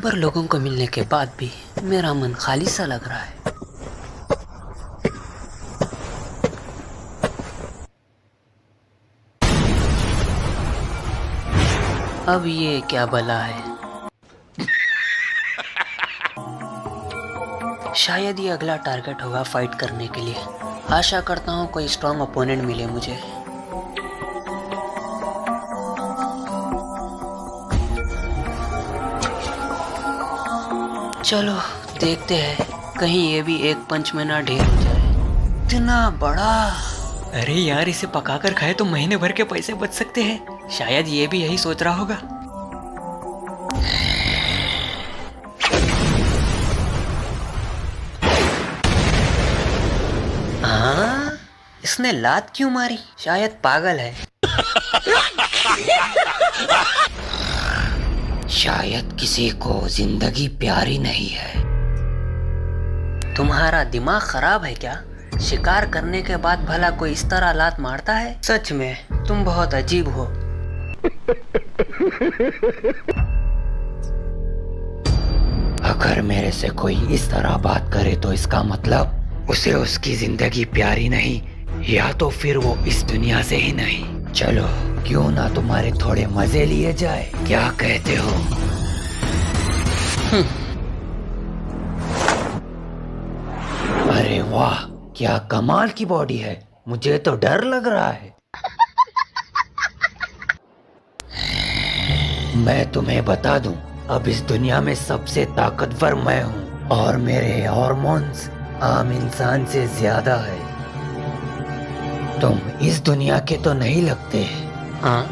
पर लोगों को मिलने के बाद भी मेरा मन खाली सा लग रहा है। अब ये क्या भला है? शायद ये अगला टारगेट होगा फाइट करने के लिए। आशा करता हूँ कोई स्ट्रॉन्ग ओपोनेंट मिले मुझे। चलो देखते हैं, कहीं ये भी एक पंच में ना ढेर हो जाए। इतना बड़ा! अरे यार, इसे पकाकर खाए तो महीने भर के पैसे बच सकते हैं। शायद ये भी यही सोच रहा होगा। हाँ, इसने लात क्यों मारी? शायद पागल है। शायद किसी को जिंदगी प्यारी नहीं है। तुम्हारा दिमाग खराब है क्या? शिकार करने के बाद भला कोई इस तरह लात मारता है? सच में तुम बहुत अजीब हो। अगर मेरे से कोई इस तरह बात करे तो इसका मतलब उसे उसकी जिंदगी प्यारी नहीं, या तो फिर वो इस दुनिया से ही नहीं। चलो क्यों ना तुम्हारे थोड़े मजे लिए जाए, क्या कहते हो? अरे वाह, क्या कमाल की बॉडी है। मुझे तो डर लग रहा है। मैं तुम्हें बता दूं, अब इस दुनिया में सबसे ताकतवर मैं हूँ और मेरे हार्मोन्स आम इंसान से ज्यादा है। तुम इस दुनिया के तो नहीं लगते। हाँ,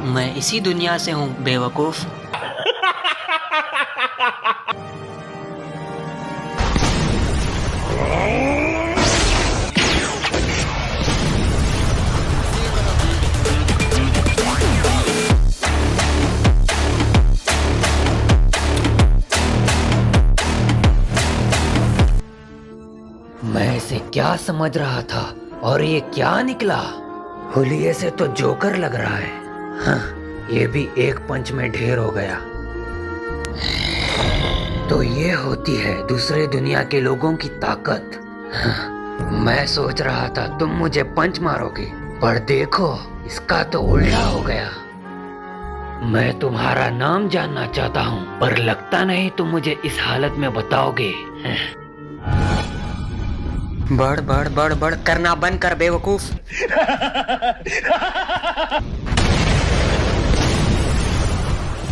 मैं इसी दुनिया से हूँ बेवकूफ। मैं इसे क्या समझ रहा था और ये क्या निकला? हुलिये से तो जोकर लग रहा है। हाँ, ये भी एक पंच में ढेर हो गया। तो ये होती है दूसरे दुनिया के लोगों की ताकत। हाँ, मैं सोच रहा था तुम मुझे पंच मारोगे, पर देखो इसका तो उल्टा हो गया। मैं तुम्हारा नाम जानना चाहता हूँ, पर लगता नहीं तुम मुझे इस हालत में बताओगे। बड़ बड़ बड़ बड़ करना बंद कर बेवकूफ।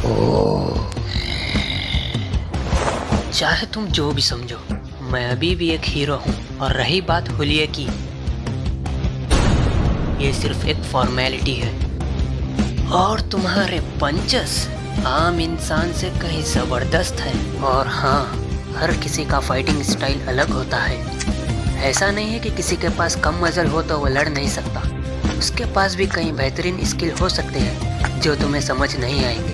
ओह, चाहे तुम जो भी समझो, मैं अभी भी एक हीरो हूँ। और रही बात हुलिये की, ये सिर्फ एक फॉर्मेलिटी है। और तुम्हारे पंचस आम इंसान से कहीं जबरदस्त है। और हाँ, हर किसी का फाइटिंग स्टाइल अलग होता है। ऐसा नहीं है कि किसी के पास कम मजल हो तो वो लड़ नहीं सकता। उसके पास भी कई बेहतरीन स्किल हो सकते हैं जो तुम्हें समझ नहीं आएंगे।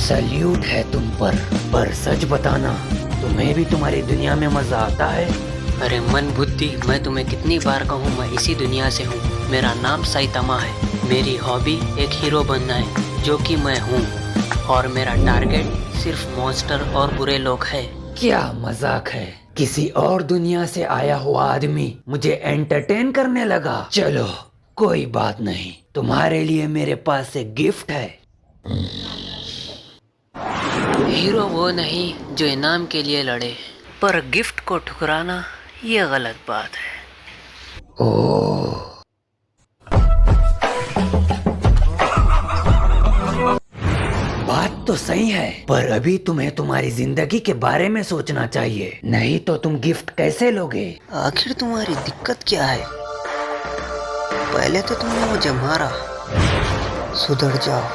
सल्यूट है तुम पर सच बताना, तुम्हें भी तुम्हारी दुनिया में मजा आता है? अरे मन बुद्धि, मैं तुम्हें कितनी बार कहूँ, मैं इसी दुनिया से हूँ। मेरा नाम साइतामा है। मेरी हॉबी एक हीरो बनना है, जो कि मैं हूँ। और मेरा टारगेट सिर्फ मॉन्स्टर और बुरे लोग है। क्या मजाक है? किसी और दुनिया से आया हुआ आदमी मुझे एंटरटेन करने लगा। चलो कोई बात नहीं, तुम्हारे लिए मेरे पास एक गिफ्ट है। हीरो वो नहीं जो इनाम के लिए लड़े, पर गिफ्ट को ठुकराना ये गलत बात है। ओह, बात तो सही है, पर अभी तुम्हें तुम्हारी जिंदगी के बारे में सोचना चाहिए, नहीं तो तुम गिफ्ट कैसे लोगे? आखिर तुम्हारी दिक्कत क्या है? पहले तो तुमने मुझे मारा, सुधर जाओ।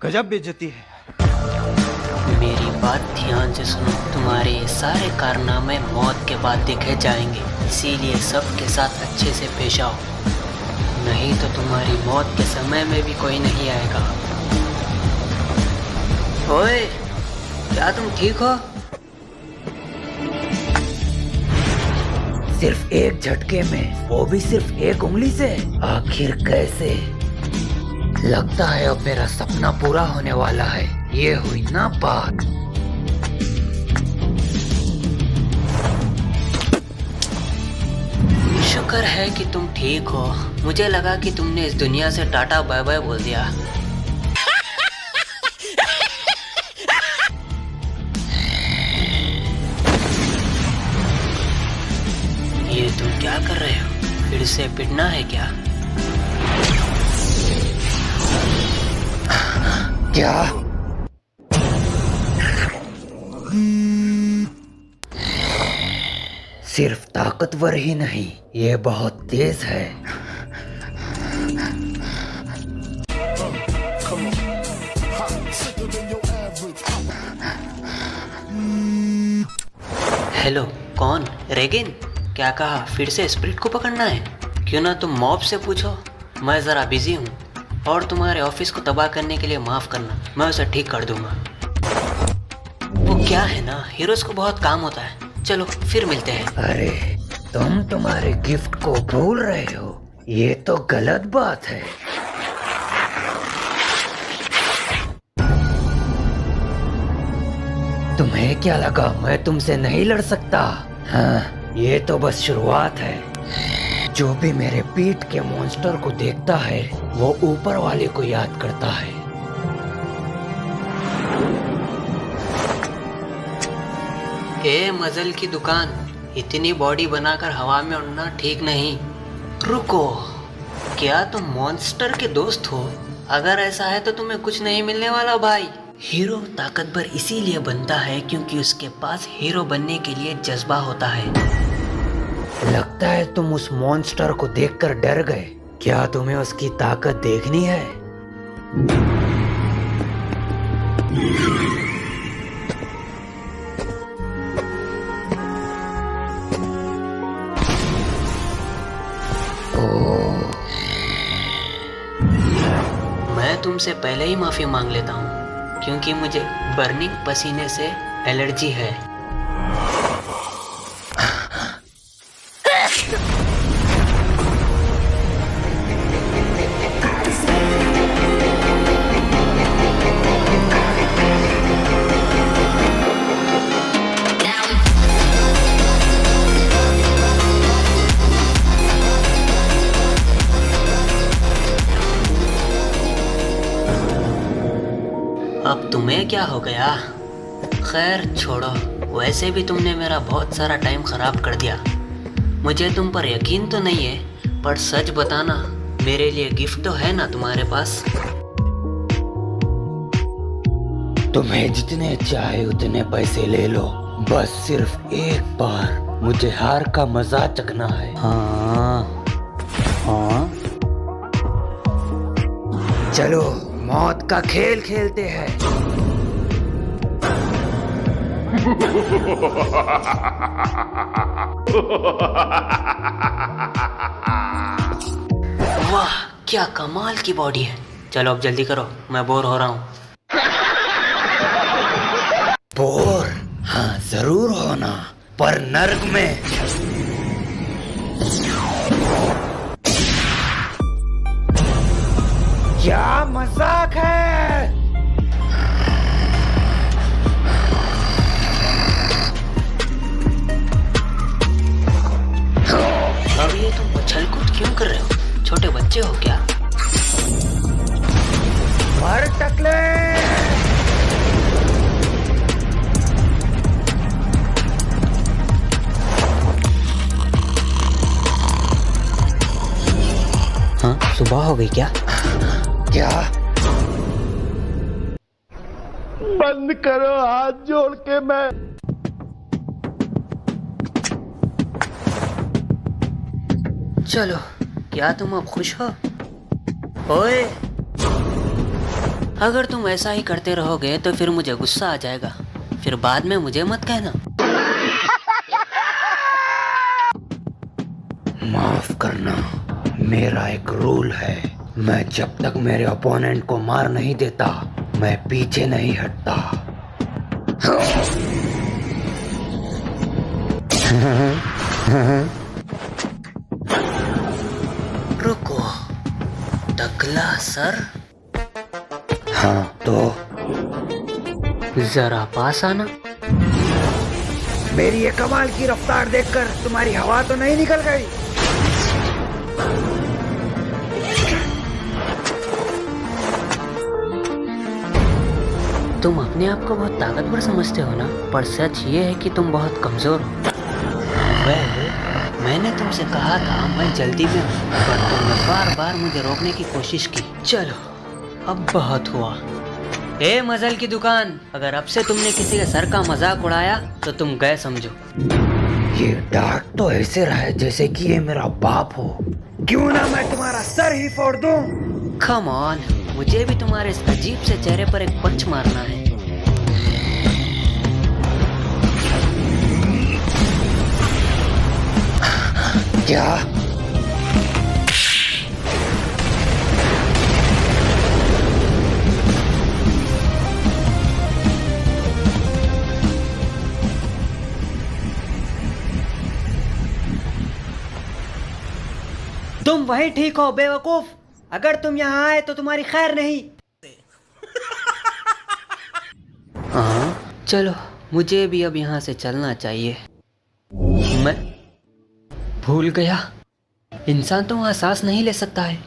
गजब बेइज्जती है। मेरी बात ध्यान से सुनो। तुम्हारे ये सारे कारनामे मौत के बाद देखे जाएंगे, इसीलिए सबके साथ अच्छे से पेश आओ, नहीं तो तुम्हारी मौत के समय में भी कोई नहीं आएगा। ओए, क्या तुम ठीक हो? सिर्फ एक झटके में, वो भी सिर्फ एक उंगली से? आखिर कैसे? लगता है अब मेरा सपना पूरा होने वाला है। ये हुई ना बात। शुक्र है कि तुम ठीक हो। मुझे लगा कि तुमने इस दुनिया से टाटा बाय बाय बोल दिया। ये तुम क्या कर रहे हो? फिर से पिटना है क्या? क्या? सिर्फ ताकतवर ही नहीं, ये बहुत तेज है। हेलो, कौन? रेगिन? क्या कहा? फिर से स्प्रिट को पकड़ना है? क्यों ना तुम मॉब से पूछो। मैं ज़रा बिजी हूँ, और तुम्हारे ऑफिस को तबाह करने के लिए माफ़ करना, मैं उसे ठीक कर दूंगा। वो क्या है ना, हीरोज को बहुत काम होता है। चलो फिर मिलते हैं। अरे तुम तुम्हारे गिफ्ट को भूल रहे हो, ये तो गलत बात है। तुम्हें क्या लगा मैं तुमसे नहीं लड़ सकता? हाँ, ये तो बस शुरुआत है। जो भी मेरे पीठ के मॉन्स्टर को देखता है वो ऊपर वाले को याद करता है। ए मजल की दुकान, इतनी बॉडी बनाकर हवा में उड़ना ठीक नहीं। रुको, क्या तुम मॉन्स्टर के दोस्त हो? अगर ऐसा है तो तुम्हें कुछ नहीं मिलने वाला भाई। हीरो ताकतवर इसीलिए बनता है क्योंकि उसके पास हीरो बनने के लिए जज्बा होता है। लगता है तुम उस मॉन्स्टर को देखकर डर गए। क्या तुम्हें उसकी ताकत देखनी है? मैं तुमसे पहले ही माफी मांग लेता हूँ क्योंकि मुझे बर्निंग पसीने से एलर्जी है। अब तुम्हें क्या हो गया? खैर छोड़ो, वैसे भी तुमने मेरा बहुत सारा टाइम खराब कर दिया। मुझे तुम पर यकीन तो नहीं है, पर सच बताना, मेरे लिए गिफ्ट तो है ना तुम्हारे पास? तुम्हें जितने चाहे उतने पैसे ले लो, बस सिर्फ एक बार मुझे हार का मजा चखना है। हाँ हाँ, चलो मौत का खेल खेलते हैं। वाह, क्या कमाल की बॉडी है। चलो अब जल्दी करो, मैं बोर हो रहा हूँ। बोर? हाँ जरूर होना, पर नर्क में। क्या मजाक है? अब ये तुम उछल-कूद क्यों कर रहे हो? छोटे बच्चे हो क्या? मर टकले! हाँ, सुबह हो गई क्या? क्या? बंद करो, हाथ जोड़ के मैं। चलो, क्या तुम अब खुश हो? ओए, अगर तुम ऐसा ही करते रहोगे तो फिर मुझे गुस्सा आ जाएगा। फिर बाद में मुझे मत कहना। माफ करना, मेरा एक रूल है। मैं जब तक मेरे ओपोनेंट को मार नहीं देता, मैं पीछे नहीं हटता। रुको, टकला सर, हाँ तो जरा पास आना। मेरी ये कमाल की रफ्तार देखकर तुम्हारी हवा तो नहीं निकल गई? तुम अपने आप को बहुत ताकतवर समझते हो ना, पर सच ये है कि तुम बहुत कमजोर हो। मैंने तुमसे कहा था मैं जल्दी में हूँ, पर तुमने बार बार मुझे रोकने की कोशिश की। चलो अब बहुत हुआ। ए मजल की दुकान, अगर अब से तुमने किसी के सर का मजाक उड़ाया तो तुम गए समझो। ये डांट तो ऐसे रहा है जैसे कि ये मेरा बाप हो। क्यों ना मैं तुम्हारा सर ही फोड़ दूं? कम ऑन, मुझे भी तुम्हारे इस अजीब से चेहरे पर एक पंच मारना है। क्या? तुम वही ठीक हो बेवकूफ, अगर तुम यहाँ आए तो तुम्हारी खैर नहीं। हाँ चलो, मुझे भी अब यहाँ से चलना चाहिए। मैं भूल गया, इंसान तो वहाँ सांस नहीं ले सकता है।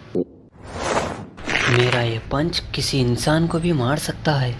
मेरा ये पंच किसी इंसान को भी मार सकता है।